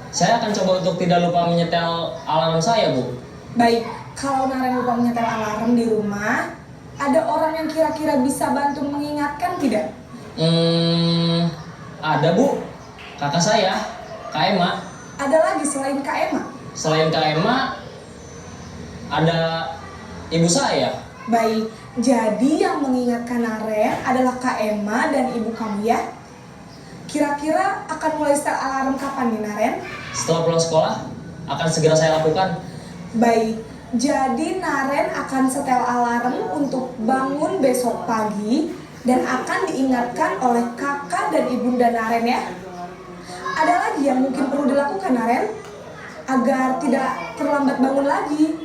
Saya akan coba untuk tidak lupa menyetel alarm saya Bu. Baik, kalau Naren lupa menyetel alarm di rumah, ada orang yang kira-kira bisa bantu mengingatkan tidak? Ada Bu, kakak saya, Kak Emma. Ada lagi selain Kak Emma? Selain Kak Emma, ada ibu saya. Baik, jadi yang mengingatkan Naren adalah Kak Emma dan ibu kamu ya? Kira-kira akan mulai setel alarm kapan nih Naren? Setelah pulang sekolah, akan segera saya lakukan. Baik, jadi Naren akan setel alarm untuk bangun besok pagi dan akan diingatkan oleh kakak dan ibunda Naren ya. Ada lagi yang mungkin perlu dilakukan Naren agar tidak terlambat bangun lagi?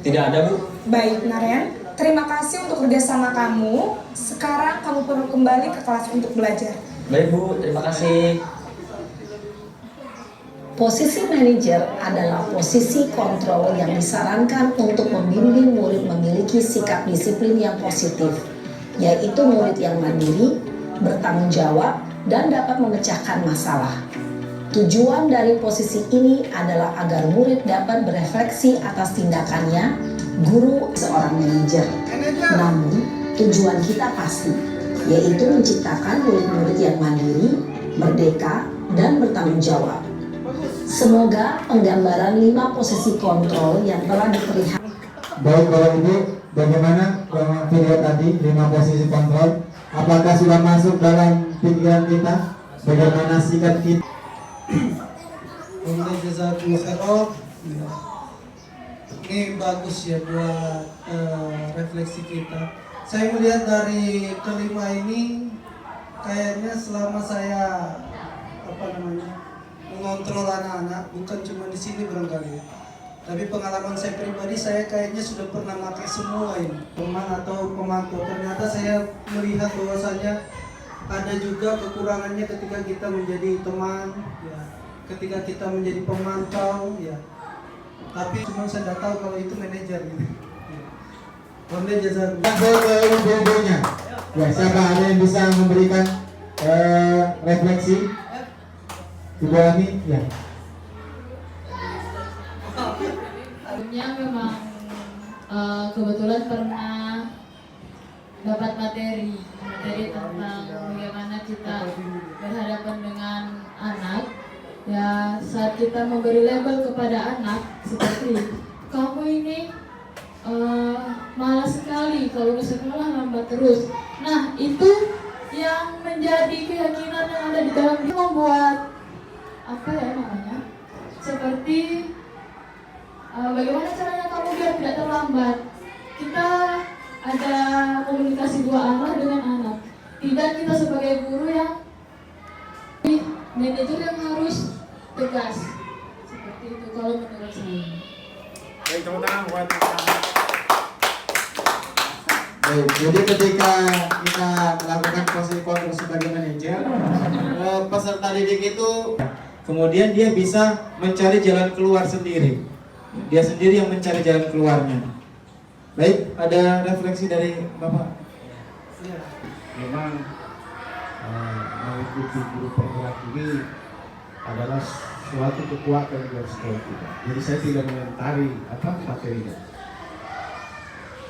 Tidak ada Bu. Baik Naren, terima kasih untuk kerjasama kamu. Sekarang kamu perlu kembali ke kelas untuk belajar. Baik Bu, terima kasih. Posisi manajer adalah posisi kontrol yang disarankan untuk membimbing murid memiliki sikap disiplin yang positif, yaitu murid yang mandiri, bertanggung jawab, dan dapat memecahkan masalah. Tujuan dari posisi ini adalah agar murid dapat berefleksi atas tindakannya, guru seorang manajer. Namun, tujuan kita pasti, yaitu menciptakan murid-murid yang mandiri, merdeka, dan bertanggung jawab. Semoga penggambaran 5 posisi kontrol yang telah diperlihatkan. Baik Bapak Ibu, bagaimana video tadi 5 posisi kontrol? Apakah sudah masuk dalam pikiran kita? Bagaimana sikap kita? Ini bagus ya buat refleksi kita. Saya melihat dari kelima ini kayaknya selama saya mengontrol anak-anak, bukan cuma di sini barangkali, tapi pengalaman saya pribadi, saya kayaknya sudah pernah pakai semua ini, teman atau pemantau. Ternyata saya melihat bahwasanya ada juga kekurangannya ketika kita menjadi teman, ya, ketika kita menjadi pemantau, ya. Tapi cuma saya tidak tahu kalau itu manajer gitu. Konde jasa Ibu-ibunya. Ya, siapa ada yang bisa memberikan refleksi? Ibu Ani, ya. Sebelumnya memang kebetulan pernah dapat materi tentang bagaimana kita berhadapan dengan anak. Ya, saat kita memberi label kepada anak seperti kamu ini malas sekali kalau ke sekolah lambat terus. Nah, itu yang menjadi keyakinan yang ada di dalam dia, membuat apa ya namanya, seperti bagaimana caranya kamu biar tidak terlambat. Kita ada komunikasi 2 arah dengan anak. Tidak kita sebagai guru yang manajer yang harus tegas. Seperti itu kalau menurut saya. Baik, tepuk tangan buat Baik, jadi ketika kita melakukan posisi kontrol sebagai manajer, peserta didik itu kemudian dia bisa mencari jalan keluar sendiri. Dia sendiri yang mencari jalan keluarnya. Baik, ada refleksi dari Bapak? Memang mengikuti guru penggerak ini adalah suatu kekuatan buat sekolah kita. Jadi saya tidak mengomentari materinya.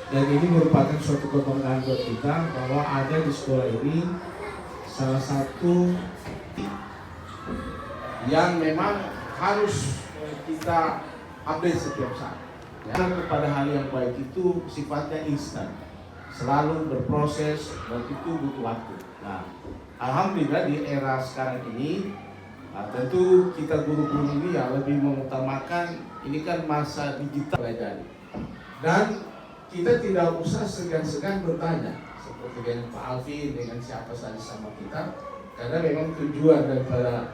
Dan ini merupakan suatu kebanggaan buat kita bahwa ada di sekolah ini salah satu yang memang harus kita update setiap saat. Jangan kepada hal yang baik itu sifatnya instan, selalu berproses dan itu butuh waktu. Nah, alhamdulillah di era sekarang ini, tentu kita guru-guru ini ya lebih mengutamakan ini kan masa digital pelajari. Dan kita tidak usah segan-segan bertanya seperti dengan Pak Alvin, dengan siapa saja sama kita, karena memang tujuan daripada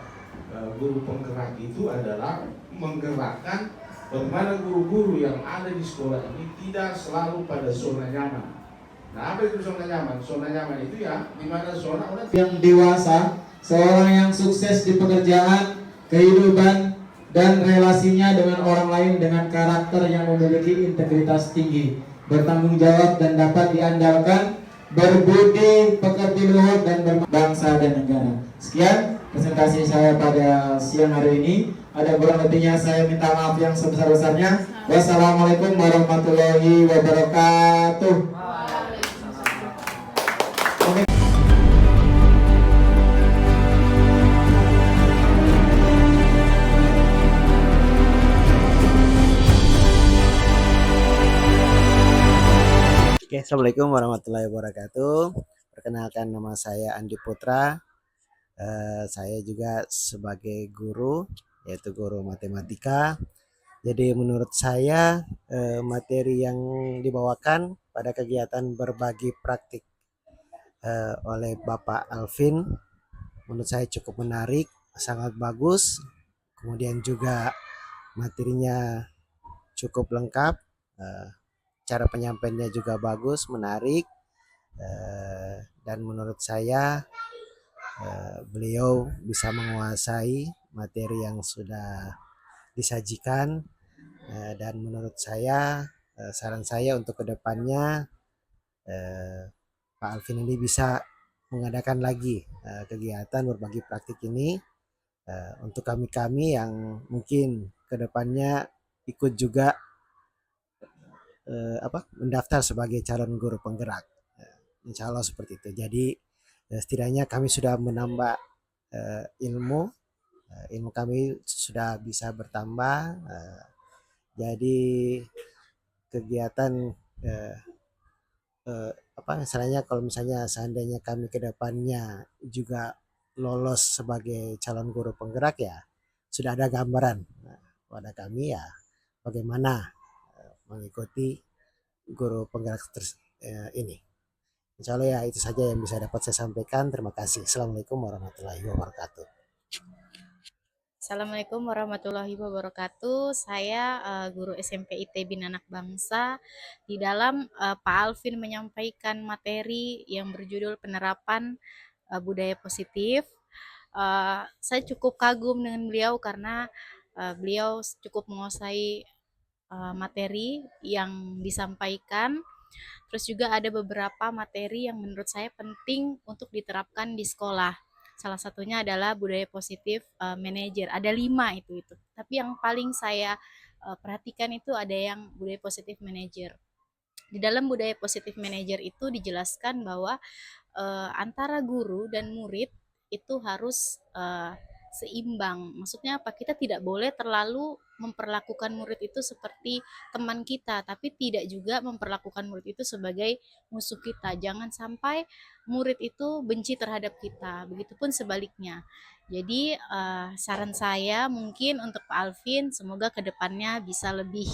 guru penggerak itu adalah menggerakkan bagaimana guru-guru yang ada di sekolah ini tidak selalu pada zona nyaman. Nah, apa itu zona nyaman? Zona nyaman itu ya di mana zona orang yang dewasa, seorang yang sukses di pekerjaan, kehidupan, dan relasinya dengan orang lain dengan karakter yang memiliki integritas tinggi, bertanggung jawab dan dapat diandalkan, berbudi, pekerti luhur, dan berbangsa dan negara. Sekian presentasi saya pada siang hari ini. Ada kurang lebihnya saya minta maaf yang sebesar-besarnya. Wassalamualaikum warahmatullahi wabarakatuh. Oke, assalamualaikum warahmatullahi wabarakatuh. Perkenalkan, nama saya Andi Putra. Saya juga sebagai guru, yaitu guru matematika. Jadi menurut saya materi yang dibawakan pada kegiatan berbagi praktik oleh Bapak Alvin menurut saya cukup menarik, sangat bagus. Kemudian juga materinya cukup lengkap, cara penyampaiannya juga bagus, menarik, dan menurut saya beliau bisa menguasai materi yang sudah disajikan, dan menurut saya saran saya untuk kedepannya Pak Alvin ini bisa mengadakan lagi kegiatan berbagi praktik ini untuk kami-kami yang mungkin kedepannya ikut juga mendaftar sebagai calon guru penggerak. Insya Allah seperti itu. Jadi setidaknya kami sudah menambah ilmu kami sudah bisa bertambah. Jadi kegiatan misalnya kalau misalnya seandainya kami ke depannya juga lolos sebagai calon guru penggerak, ya sudah ada gambaran pada kami ya bagaimana mengikuti guru penggerak ini. Insya Allah ya itu saja yang bisa dapat saya sampaikan. Terima kasih. Assalamualaikum warahmatullahi wabarakatuh. Assalamualaikum warahmatullahi wabarakatuh. Saya guru SMP ITB Anak Bangsa. Di dalam Pak Alvin menyampaikan materi yang berjudul penerapan budaya positif. Saya cukup kagum dengan beliau karena beliau cukup menguasai materi yang disampaikan. Terus juga ada beberapa materi yang menurut saya penting untuk diterapkan di sekolah. Salah satunya adalah budaya positif manajer. Ada 5 itu. Tapi yang paling saya perhatikan itu ada yang budaya positif manajer. Di dalam budaya positif manajer itu dijelaskan bahwa antara guru dan murid itu harus seimbang. Maksudnya apa? Kita tidak boleh terlalu memperlakukan murid itu seperti teman kita, tapi tidak juga memperlakukan murid itu sebagai musuh kita. Jangan sampai murid itu benci terhadap kita. Begitupun sebaliknya. Jadi saran saya mungkin untuk Pak Alvin, semoga kedepannya bisa lebih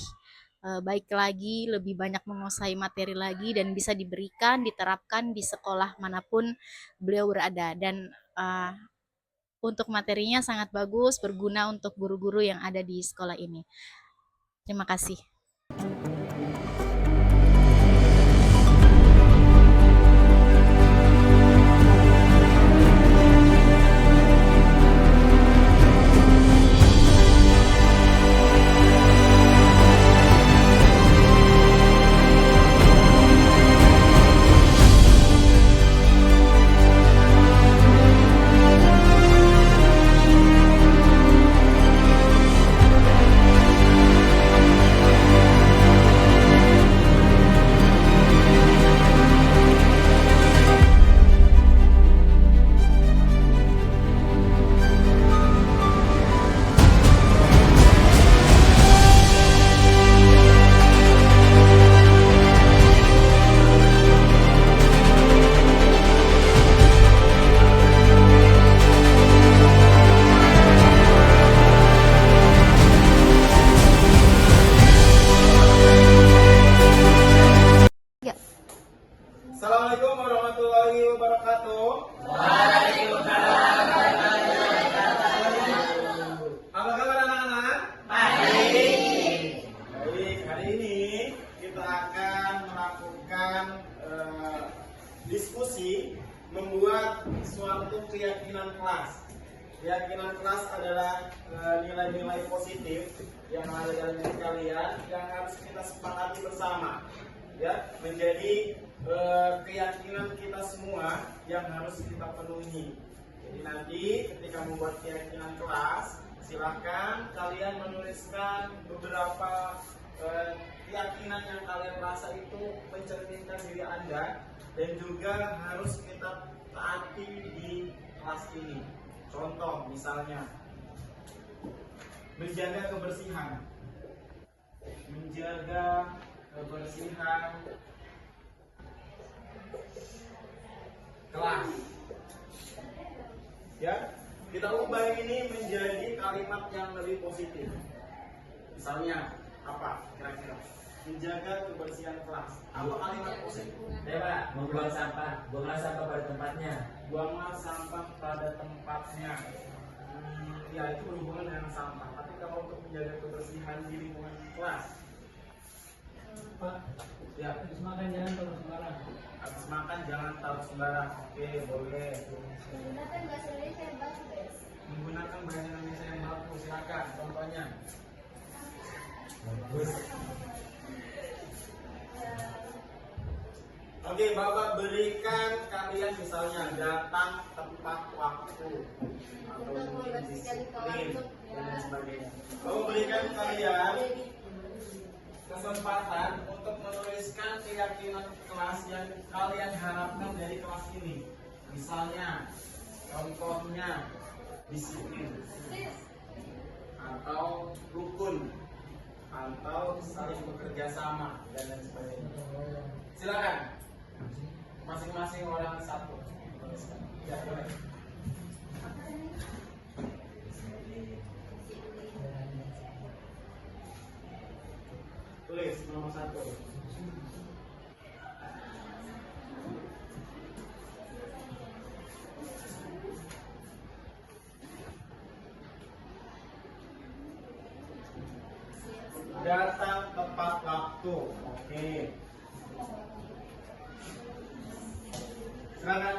baik lagi, lebih banyak menguasai materi lagi dan bisa diterapkan di sekolah manapun beliau berada. Dan untuk materinya sangat bagus, berguna untuk guru-guru yang ada di sekolah ini. Terima kasih. Assalamualaikum warahmatullahi wabarakatuh. Apa kabar anak-anak? Baik. Hari ini kita akan melakukan diskusi membuat suatu keyakinan kelas. Keyakinan kelas adalah nilai-nilai positif yang ada dalam diri kalian yang harus kita sepakati bersama. Ya, menjadi keyakinan kita semua yang harus kita penuhi. Jadi nanti ketika membuat keyakinan kelas, silakan kalian menuliskan beberapa keyakinan yang kalian rasa itu mencerminkan diri Anda dan juga harus kita taati di kelas ini. Contoh misalnya menjaga kebersihan. Menjaga kebersihan kelas. Ya, kita ubah ini menjadi kalimat yang lebih positif. Misalnya apa? Kira-kira menjaga kebersihan kelas. Apa kalimat positif? Pak, membuang sampah, buanglah sampah pada tempatnya. Buanglah sampah pada tempatnya. Ya, itu berhubungan dengan sampah. Tapi kalau untuk menjaga kebersihan di lingkungan kelas, Pak, ya, habis makan jangan taruh sembarang. Habis makan jangan taruh sembarang. Oke, boleh. Menggunakan bahasa Indonesia yang bagus, guys. menggunakan bahasa Indonesia yang baku. Silakan contohnya. Oke, Bapak berikan kalian misalnya datang tepat waktu atau mungkin disiplin dan sebagainya. Bapak berikan kalian kesempatan untuk menuliskan keyakinan kelas yang kalian harapkan dari kelas ini. Misalnya, contohnya disiplin atau rukun atau saling bekerja sama dan lain sebagainya. Silakan, masing-masing orang satu. Ya, boleh. Tulis nomor 1. Datang tepat waktu. Oke. Silakan.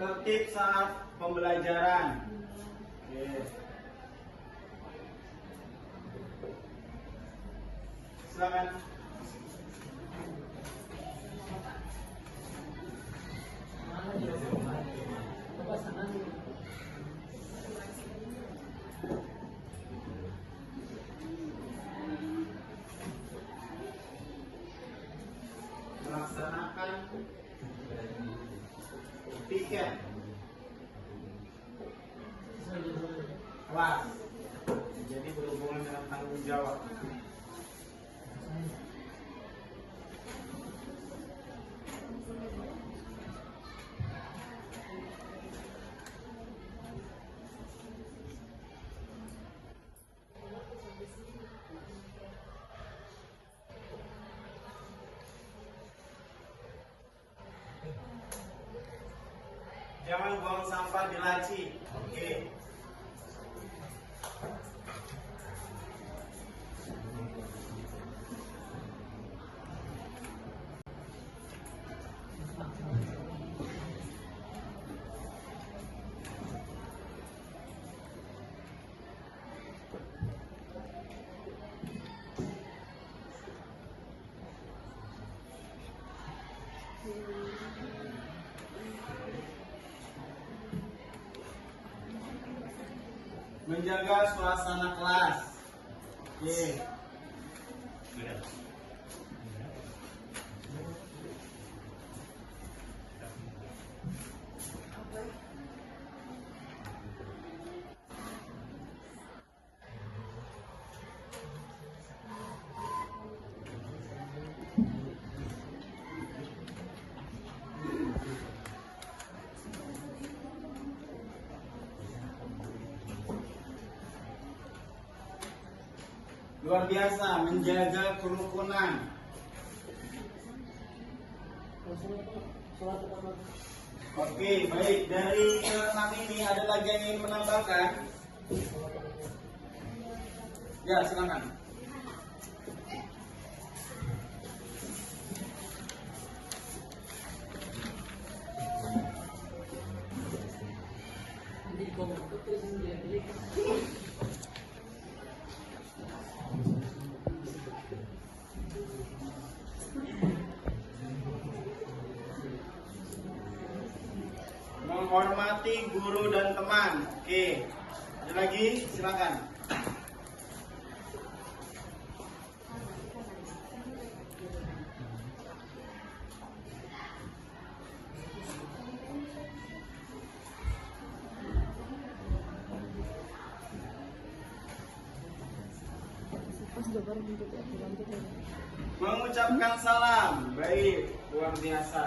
Tertib saat pembelajaran. Oke. Silakan. Melaksanakan piket kelas, jadi berhubungan dengan tanggung jawab. Jangan buang sampah di laci. Oke. Menjaga suasana kelas. Oke. Luar biasa, menjaga kerukunan. Oke, baik. Dari yang ini ada lagi yang ingin menambahkan? Ya, silakan. Menghormati guru dan teman. Oke. Ada lagi? Silakan. Mengucapkan salam. Baik, luar biasa.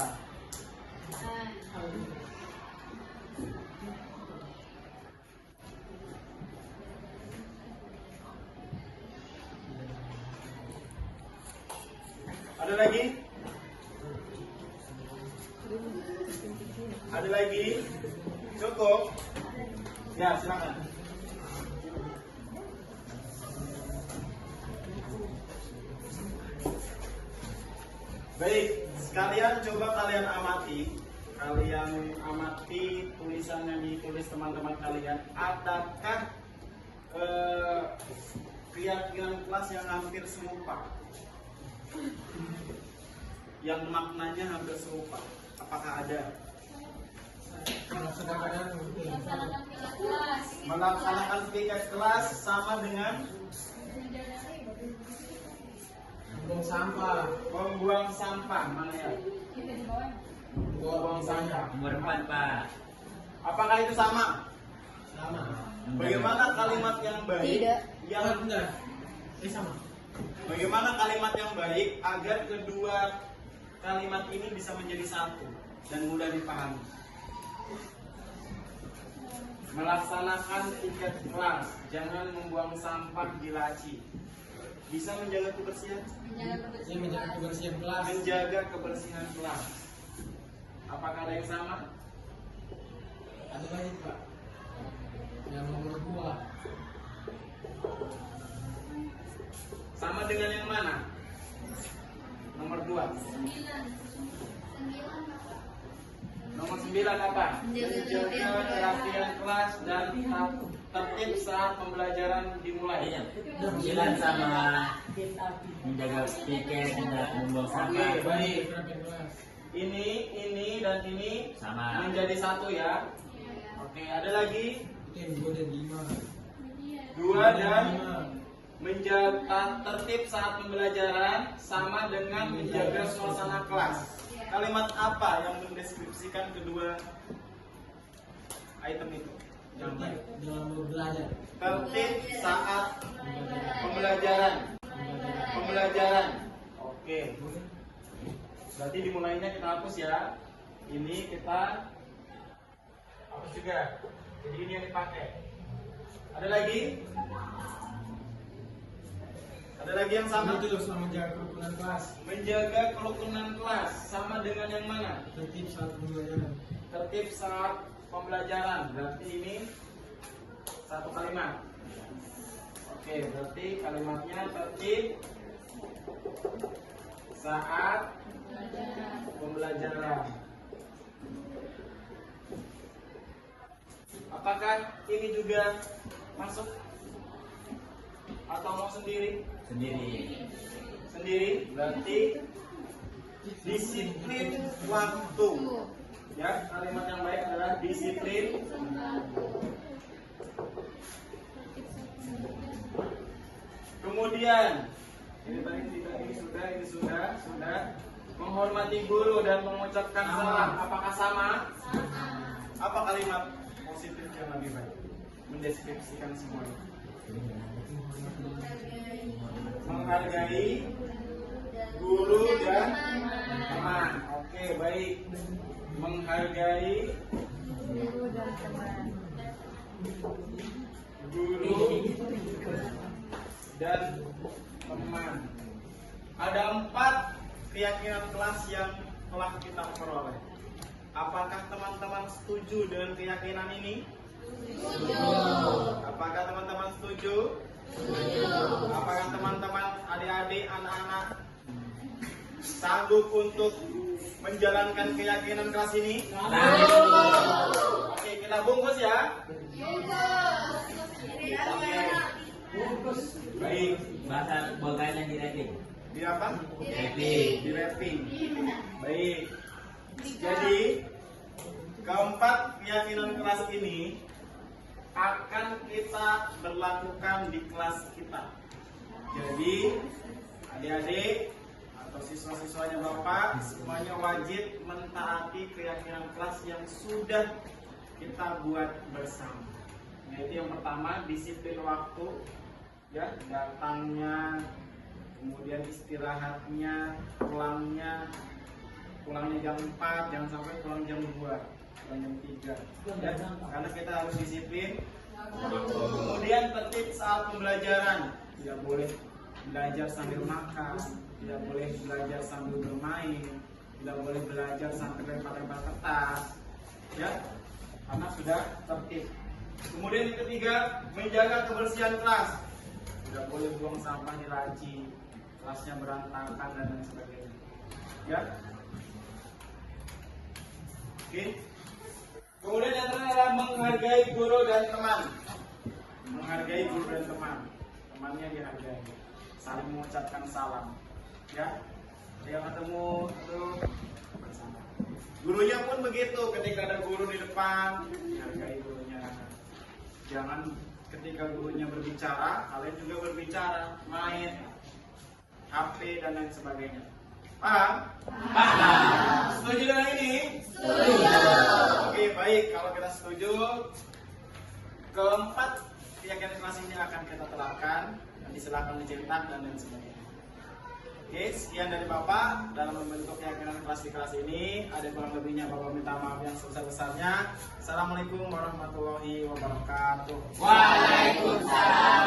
Ada lagi? Ada lagi? Cukup? Ya, silakan. Baik, sekalian coba kalian amati tulisan yang ditulis teman-teman kalian. Adakah keyakinan kelas yang hampir serupa? Yang maknanya hampir serupa? Apakah ada? Melaksanakan piket kelas sama dengan membuang sampah. Mana ya? Membuang sampah. Nomor 4, Pak. Apakah itu sama? Sama. Bagaimana kalimat yang baik? Tidak. Sama. Bagaimana kalimat yang baik agar kedua kalimat ini bisa menjadi satu dan mudah dipahami? Melaksanakan piket kelas, jangan membuang sampah di laci. Bisa menjaga kebersihan? Menjaga kebersihan kelas. Menjaga kebersihan kelas. Apakah ada yang sama? Ada lagi, Pak. Yang nomor 2. Sama dengan yang mana? Nomor 2. Nomor 9 apa? Menjaga kerapian kelas dan tertib saat pembelajaran dimulai. 9 sama menjaga piket, tidak membuang sampah. Oke, baik. Ini dan ini Sama. menjadi satu ya. Oke, ada lagi? 2 dan menjaga tertib saat pembelajaran sama dengan menjaga suasana kelas. Kalimat apa yang mendeskripsikan kedua item itu? Yang baik. Dalam belajar. Tertib saat pembelajaran. Oke. Berarti dimulainya kita hapus ya. Ini kita hapus juga. Jadi ini yang dipakai. Ada lagi? Ada lagi yang sama? Itu sama menjaga kerukunan kelas. Menjaga kerukunan kelas sama dengan yang mana? Tertib saat pembelajaran. Tertib saat pembelajaran. Berarti ini satu kalimat. Oke, berarti kalimatnya tertib saat pembelajaran. Apakah ini juga masuk atau mau sendiri? Sendiri. Berarti disiplin waktu. Ya, kalimat yang baik adalah disiplin. Kemudian ini sudah menghormati guru dan mengucapkan salam. Apakah sama? Apa kalimat positif yang lebih baik mendeskripsikan semuanya? Menghargai guru dan teman. Oke, baik. Menghargai guru dan teman. Ada 4 keyakinan kelas yang telah kita peroleh. Apakah teman-teman setuju dengan keyakinan ini? Setuju. Apakah teman-teman setuju? Apakah teman-teman, adik-adik, anak-anak sanggup untuk menjalankan keyakinan kelas ini? Oke, kita bungkus ya. Baik. Bahasa bongkainya di wrapping. Di apa? Di wrapping. Baik. Jadi keempat keyakinan kelas ini akan kita berlakukan di kelas kita. Jadi adik-adik atau siswa-siswanya Bapak semuanya wajib mentaati keyakinan kelas yang sudah kita buat bersama. Yaitu yang pertama, disiplin waktu, ya, datangnya, kemudian istirahatnya, pulangnya jam 4, jangan sampai pulang jam 2, pulang jam 3, ya, karena kita harus disiplin. Kemudian tertib saat pembelajaran, tidak boleh belajar sambil makan, tidak boleh belajar sambil bermain, tidak boleh belajar sambil lempar-lempar kertas, ya, karena sudah tertib. Kemudian yang ketiga, menjaga kebersihan kelas. Tidak boleh buang sampah di laci, kelasnya berantakan dan lain sebagainya. Ya. Oke. Kemudian yang terakhir adalah menghargai guru dan teman. Menghargai guru dan teman. Temannya dihargai. Saling mengucapkan salam. Ya. Yang ketemu itu bersama. Gurunya pun begitu, ketika ada guru di depan, dihargai gurunya. Jangan ketika gurunya berbicara, kalian juga berbicara, main HP dan lain sebagainya. Paham? Paham. Setuju dengan ini? Setuju. Oke, baik. Kalau kita setuju, keempat keyakinan kelas ini akan kita terapkan dan silakan dicetak dan lain sebagainya. Oke, sekian dari Bapak dalam membentuk keyakinan kelas di kelas ini. Ada kurang lebihnya Bapak minta maaf yang sebesar-besarnya. Assalamualaikum warahmatullahi wabarakatuh. Waalaikumsalam.